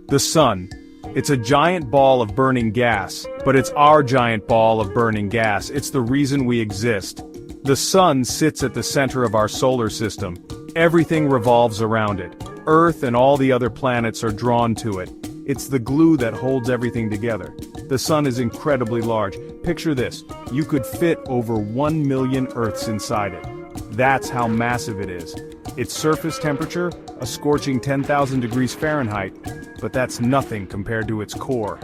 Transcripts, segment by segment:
The sun. It's a giant ball of burning gas, but it's our giant ball of burning gas. It's the reason we exist. The sun sits at the center of our solar system. Everything revolves around it. Earth and all the other planets are drawn to it. It's the glue that holds everything together. The sun is incredibly large. Picture this. You could fit over 1 million Earths inside it. That's how massive it is. Its surface temperature, a scorching 10,000 degrees Fahrenheit, but that's nothing compared to its core.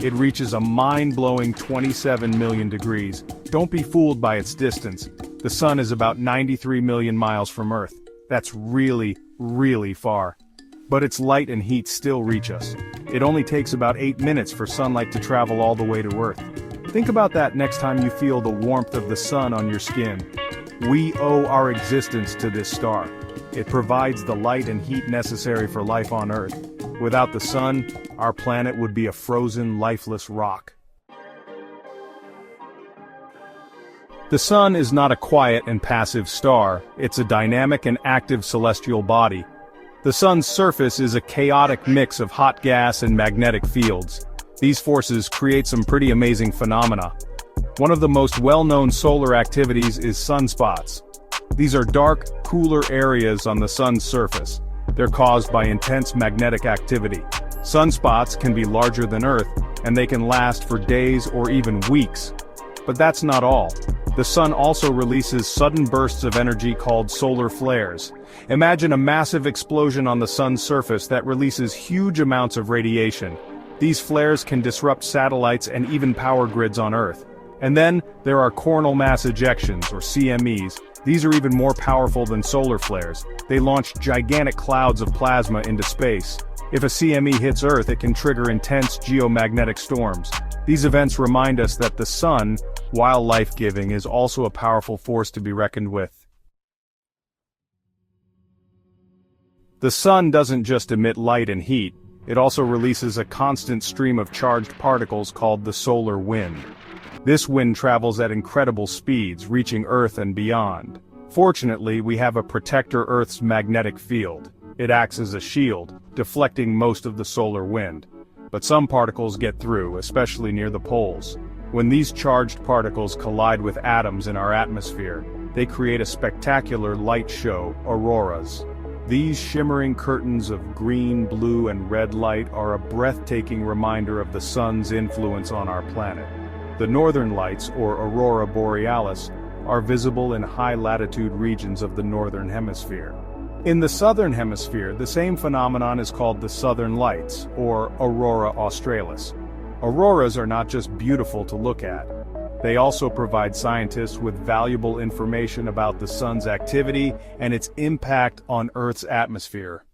It reaches a mind-blowing 27 million degrees. Don't be fooled by its distance. The sun is about 93 million miles from Earth. That's really, really far. But its light and heat still reach us. It only takes about 8 minutes for sunlight to travel all the way to Earth. Think about that next time you feel the warmth of the sun on your skin. We owe our existence to this star. It provides the light and heat necessary for life on Earth. Without the sun, our planet would be a frozen, lifeless rock. The sun is not a quiet and passive star, it's a dynamic and active celestial body. The sun's surface is a chaotic mix of hot gas and magnetic fields. These forces create some pretty amazing phenomena. One of the most well-known solar activities is sunspots. These are dark, cooler areas on the sun's surface. They're caused by intense magnetic activity. Sunspots can be larger than Earth, and they can last for days or even weeks. But that's not all. The sun also releases sudden bursts of energy called solar flares. Imagine a massive explosion on the sun's surface that releases huge amounts of radiation. These flares can disrupt satellites and even power grids on Earth. And then, there are coronal mass ejections, or CMEs. These are even more powerful than solar flares. They launch gigantic clouds of plasma into space. If a CME hits Earth, it can trigger intense geomagnetic storms. These events remind us that the sun, while life-giving, is also a powerful force to be reckoned with. The sun doesn't just emit light and heat, it also releases a constant stream of charged particles called the solar wind. This wind travels at incredible speeds, reaching Earth and beyond. Fortunately, we have a protector Earth's magnetic field. It acts as a shield, deflecting most of the solar wind. But some particles get through, especially near the poles. When these charged particles collide with atoms in our atmosphere, they create a spectacular light show, auroras. These shimmering curtains of green, blue, and red light are a breathtaking reminder of the sun's influence on our planet. The northern lights, or aurora borealis, are visible in high-latitude regions of the northern hemisphere. In the southern hemisphere, the same phenomenon is called the southern lights, or aurora australis. Auroras are not just beautiful to look at. They also provide scientists with valuable information about the sun's activity and its impact on Earth's atmosphere.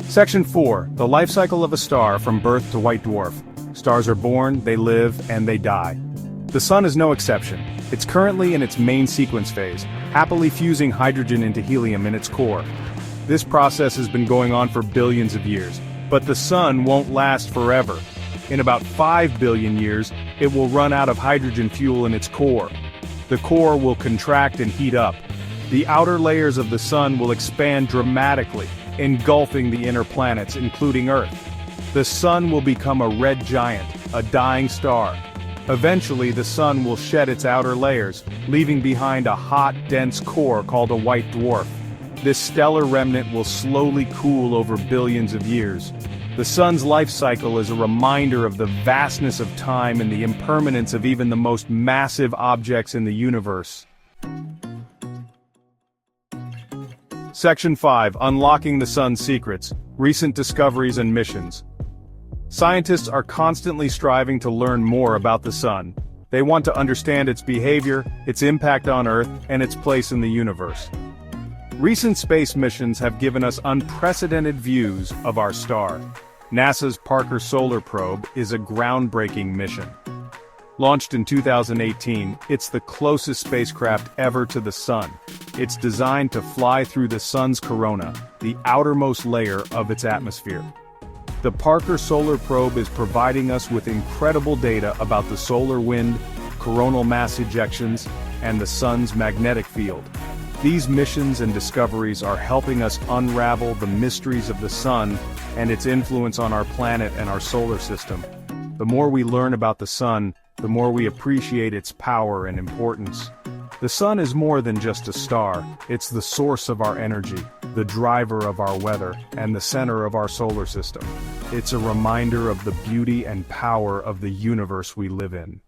Section 4. The life cycle of a star from birth to white dwarf. Stars are born, they live, and they die. The sun is no exception. It's currently in its main sequence phase, happily fusing hydrogen into helium in its core. This process has been going on for billions of years, but the sun won't last forever. In about 5 billion years, it will run out of hydrogen fuel in its core. The core will contract and heat up. The outer layers of the sun will expand dramatically, engulfing the inner planets, including Earth. The sun will become a red giant, a dying star. Eventually, the sun will shed its outer layers, leaving behind a hot, dense core called a white dwarf. This stellar remnant will slowly cool over billions of years. The sun's life cycle is a reminder of the vastness of time and the impermanence of even the most massive objects in the universe. Section 5. Unlocking the Sun's Secrets, Recent Discoveries and Missions. Scientists are constantly striving to learn more about the sun. They want to understand its behavior, its impact on Earth, and its place in the universe. Recent space missions have given us unprecedented views of our star. NASA's Parker Solar Probe is a groundbreaking mission. Launched in 2018, it's the closest spacecraft ever to the sun. It's designed to fly through the sun's corona, the outermost layer of its atmosphere. The Parker Solar Probe is providing us with incredible data about the solar wind, coronal mass ejections, and the sun's magnetic field. These missions and discoveries are helping us unravel the mysteries of the sun and its influence on our planet and our solar system. The more we learn about the sun, the more we appreciate its power and importance. The sun is more than just a star. It's the source of our energy, the driver of our weather, and the center of our solar system. It's a reminder of the beauty and power of the universe we live in.